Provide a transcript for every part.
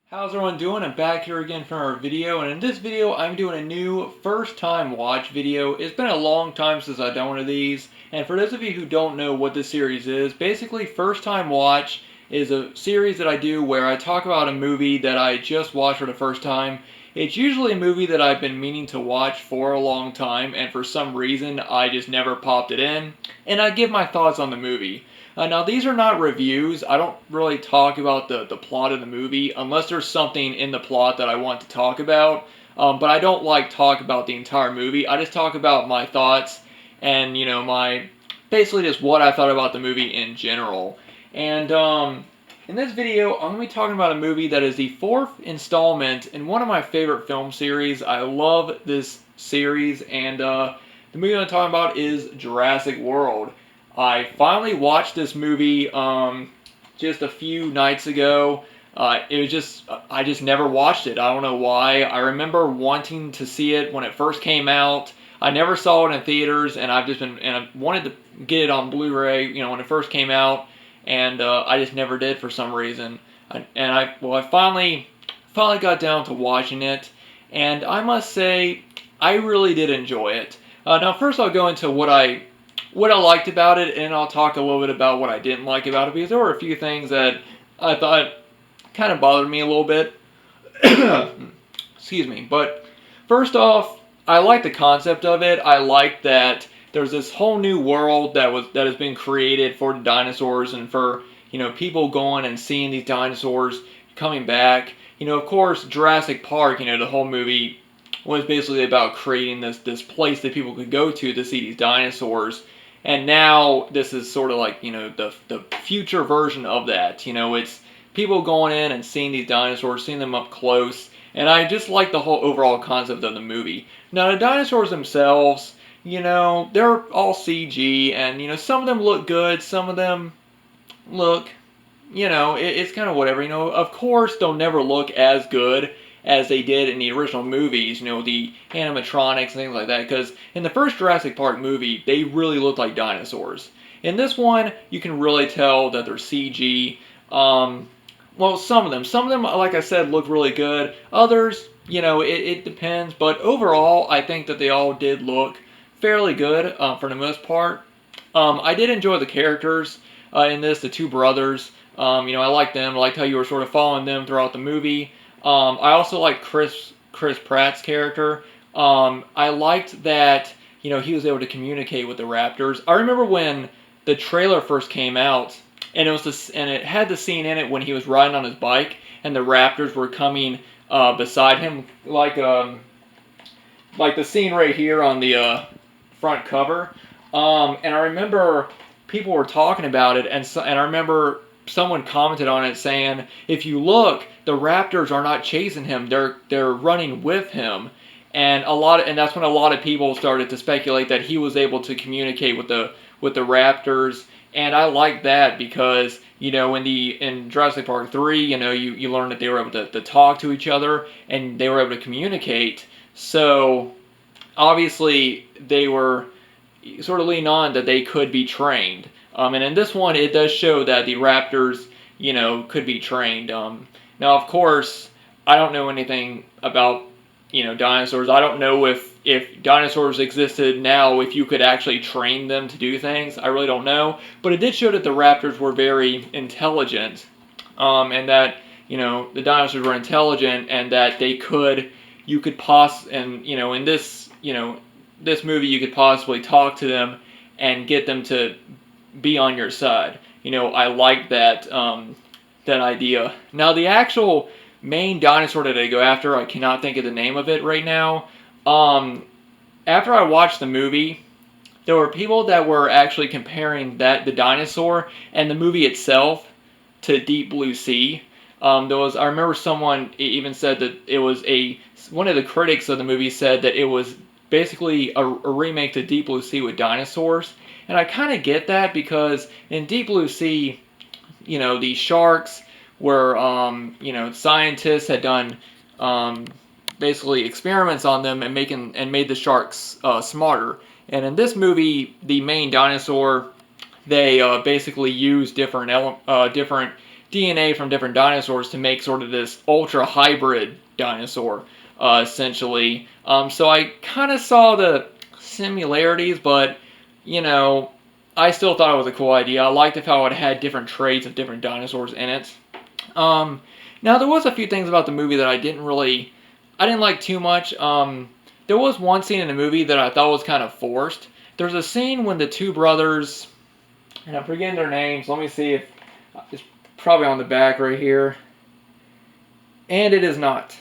How's everyone doing? I'm back here again for our video, and in this video I'm doing a new first time watch video. It's been a long time since I've done one of these, and for those of you who don't know what this series is, basically first time watch is a series that I do where I talk about a movie that I just watched for the first time. It's usually a movie that I've been meaning to watch for a long time, and for some reason I just never popped it in, and I give my thoughts on the movie. Now, these are not reviews. I don't really talk about the plot of the movie unless there's something in the plot that I want to talk about. But I don't like talk about the entire movie. I just talk about my thoughts and, my basically just what I thought about the movie in general. And in this video, I'm going to be talking about a movie that is the fourth installment in one of my favorite film series. I love this series, and the movie I'm talking about is Jurassic World. I finally watched this movie just a few nights ago. I just never watched it. I don't know why. I remember wanting to see it when it first came out. I never saw it in theaters, and I wanted to get it on Blu-ray, when it first came out, and I just never did for some reason. I finally got down to watching it, and I must say I really did enjoy it. Now, first I'll go into what I liked about it, and I'll talk a little bit about what I didn't like about it, because there were a few things that I thought kind of bothered me a little bit. Excuse me. But first off, I like the concept of it. I like that there's this whole new world that has been created for the dinosaurs, and for people going and seeing these dinosaurs coming back. Of course, Jurassic Park. The whole movie was basically about creating this place that people could go to see these dinosaurs. And now this is sort of like, the future version of that. It's people going in and seeing these dinosaurs, seeing them up close. And I just like the whole overall concept of the movie. Now, the dinosaurs themselves, they're all CG. And, some of them look good. Some of them look, it's kind of whatever. Of course, they'll never look as good as they did in the original movies, the animatronics and things like that, because in the first Jurassic Park movie, they really looked like dinosaurs. In this one, you can really tell that they're CG. Well, some of them, like I said, look really good. Others, it depends, but overall, I think that they all did look fairly good for the most part. I did enjoy the characters in this, the two brothers. I liked them. I liked how you were sort of following them throughout the movie. I also liked Chris Pratt's character. I liked that he was able to communicate with the raptors. I remember when the trailer first came out, and it had the scene in it when he was riding on his bike, and the raptors were coming beside him, like the scene right here on the front cover. And I remember people were talking about it, and I remember someone commented on it saying, if you look, the raptors are not chasing him, they're running with him. And that's when a lot of people started to speculate that he was able to communicate with the raptors. And I like that because, in Jurassic Park 3, you learn that they were able to talk to each other and they were able to communicate. So obviously they were sort of leaning on that they could be trained. And in this one, it does show that the raptors, could be trained. Now, of course, I don't know anything about, dinosaurs. I don't know if dinosaurs existed now, if you could actually train them to do things. I really don't know. But it did show that the raptors were very intelligent, and that, the dinosaurs were intelligent, and that in this movie, you could possibly talk to them and get them to be on your side. I like that idea. Now, the actual main dinosaur that they go after, I cannot think of the name of it right now. After I watched the movie, there were people that were actually comparing the dinosaur and the movie itself to Deep Blue Sea. I remember someone even said that it was one of the critics of the movie said that it was basically a remake to Deep Blue Sea with dinosaurs. And I kind of get that, because in Deep Blue Sea, the sharks were, scientists had done basically experiments on them and made the sharks smarter. And in this movie, the main dinosaur, they basically use different DNA from different dinosaurs to make sort of this ultra hybrid dinosaur, essentially. So I kind of saw the similarities, but you know, I still thought it was a cool idea. I liked how it had different traits of different dinosaurs in it. Now there was a few things about the movie that I didn't like too much. There was one scene in the movie that I thought was kind of forced. There's a scene when the two brothers, and I'm forgetting their names. Let me see if it's probably on the back right here, and it is not.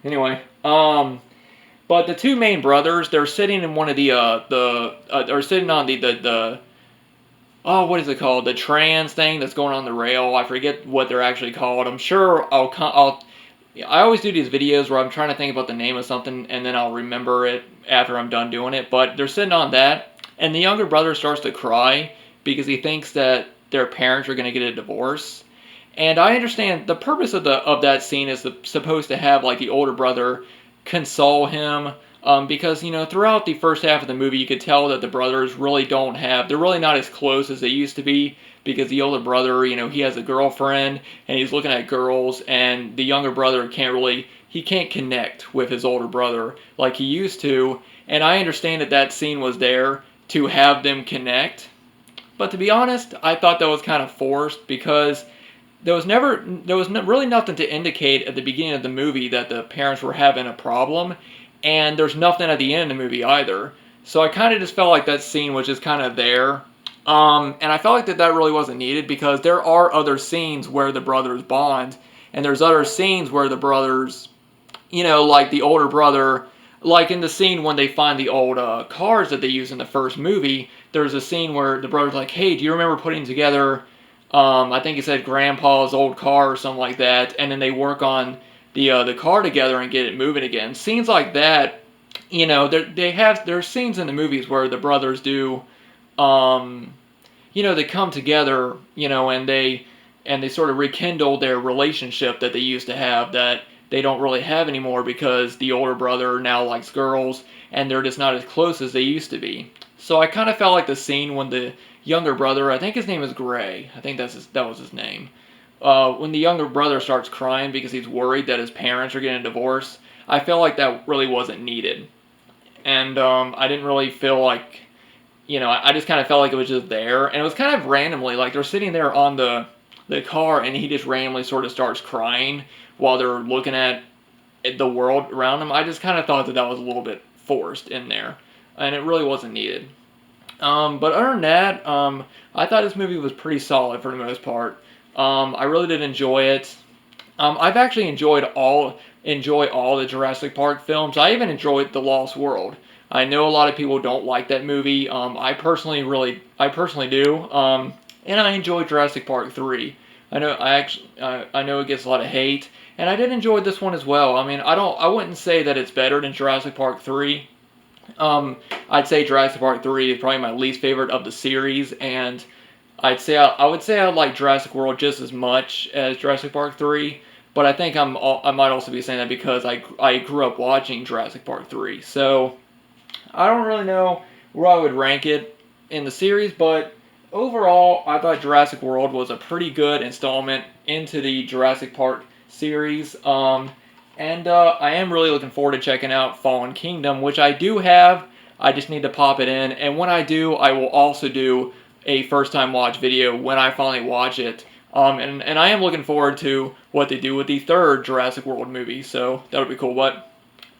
Anyway, but the two main brothers, they're sitting in one of they're sitting on the oh, what is it called? The trans thing that's going on the rail. I forget what they're actually called. I'm sure I always do these videos where I'm trying to think about the name of something and then I'll remember it after I'm done doing it. But they're sitting on that, and the younger brother starts to cry because he thinks that their parents are going to get a divorce. And I understand the purpose of that scene is supposed to have like the older brother console him, because throughout the first half of the movie you could tell that the brothers they're really not as close as they used to be, because the older brother, he has a girlfriend and he's looking at girls, and the younger brother can't connect with his older brother like he used to. And I understand that scene was there to have them connect, but to be honest, I thought that was kind of forced, because there was really nothing to indicate at the beginning of the movie that the parents were having a problem, and there's nothing at the end of the movie either. So I kind of just felt like that scene was just kind of there. And I felt like that really wasn't needed, because there are other scenes where the brothers bond, and there's other scenes where the brothers, like the older brother, like in the scene when they find the old cars that they used in the first movie, there's a scene where the brother's like, hey, do you remember putting together, I think he said grandpa's old car or something like that, and then they work on the car together and get it moving again. Scenes like that, there's scenes in the movies where the brothers do, they come together, and they sort of rekindle their relationship that they used to have, that they don't really have anymore because the older brother now likes girls and they're just not as close as they used to be. So I kind of felt like the scene when the younger brother, I think his name is Gray, I think that was his name, when the younger brother starts crying because he's worried that his parents are getting a divorce, I felt like that really wasn't needed. And I didn't really feel like, I just kind of felt like it was just there, and it was kind of randomly, like they're sitting there on the car and he just randomly sort of starts crying while they're looking at the world around them. I just kind of thought that was a little bit forced in there, and it really wasn't needed. But other than that, I thought this movie was pretty solid for the most part. I really did enjoy it. I've actually enjoy all the Jurassic Park films. I even enjoyed The Lost World. I know a lot of people don't like that movie. I personally do. And I enjoyed Jurassic Park 3. I know it gets a lot of hate, and I did enjoy this one as well. I mean, I wouldn't say that it's better than Jurassic Park 3. I'd say Jurassic Park 3 is probably my least favorite of the series, and I would say I like Jurassic World just as much as Jurassic Park 3, but I think I might also be saying that because I grew up watching Jurassic Park 3. So I don't really know where I would rank it in the series, but overall, I thought Jurassic World was a pretty good installment into the Jurassic Park series. And I am really looking forward to checking out Fallen Kingdom, which I do have. I just need to pop it in. And when I do, I will also do a first-time watch video when I finally watch it. And I am looking forward to what they do with the third Jurassic World movie, so that would be cool. But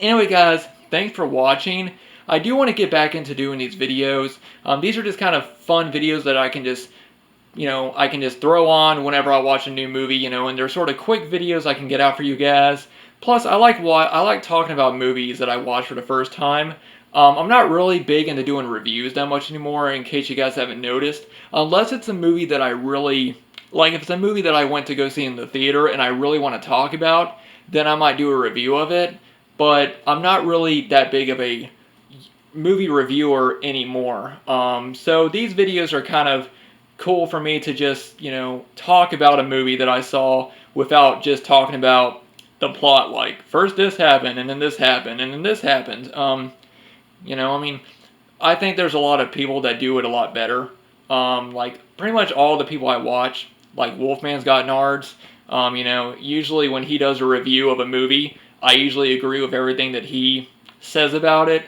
anyway, guys, thanks for watching. I do want to get back into doing these videos. These are just kind of fun videos that I can just throw on whenever I watch a new movie, and they're sort of quick videos I can get out for you guys. Plus, I like talking about movies that I watched for the first time. I'm not really big into doing reviews that much anymore, in case you guys haven't noticed. Unless it's a movie that I really like, if it's a movie that I went to go see in the theater and I really want to talk about, then I might do a review of it. But I'm not really that big of a movie reviewer anymore. So these videos are kind of cool for me to just, talk about a movie that I saw without just talking about the plot, like, first this happened, and then this happened, and then this happened. I think there's a lot of people that do it a lot better. Like, pretty much all the people I watch like Wolfman's Got Nards. Usually when he does a review of a movie, I usually agree with everything that he says about it.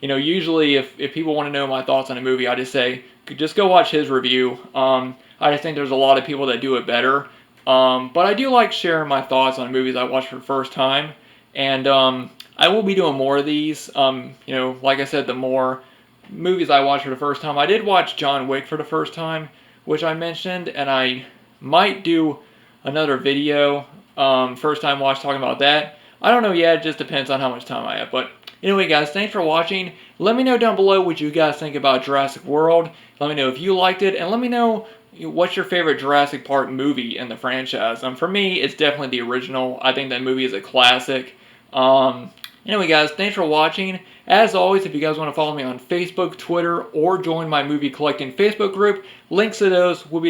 Usually if people want to know my thoughts on a movie, I just say, just go watch his review. I just think there's a lot of people that do it better. But I do like sharing my thoughts on movies I watched for the first time. And I will be doing more of these. Like I said, the more movies I watched for the first time. I did watch John Wick for the first time, which I mentioned, and I might do another video, first time watch, talking about that. I don't know yet, it just depends on how much time I have. But anyway, guys, thanks for watching. Let me know down below what you guys think about Jurassic World. Let me know if you liked it, and let me know what's your favorite Jurassic Park movie in the franchise. For me, it's definitely the original. I think that movie is a classic. Anyway, guys, thanks for watching. As always, if you guys want to follow me on Facebook, Twitter, or join my movie collecting Facebook group, links to those will be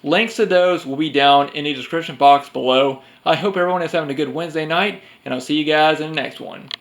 links to those will be down in the description box below. I hope everyone is having a good Wednesday night, and I'll see you guys in the next one.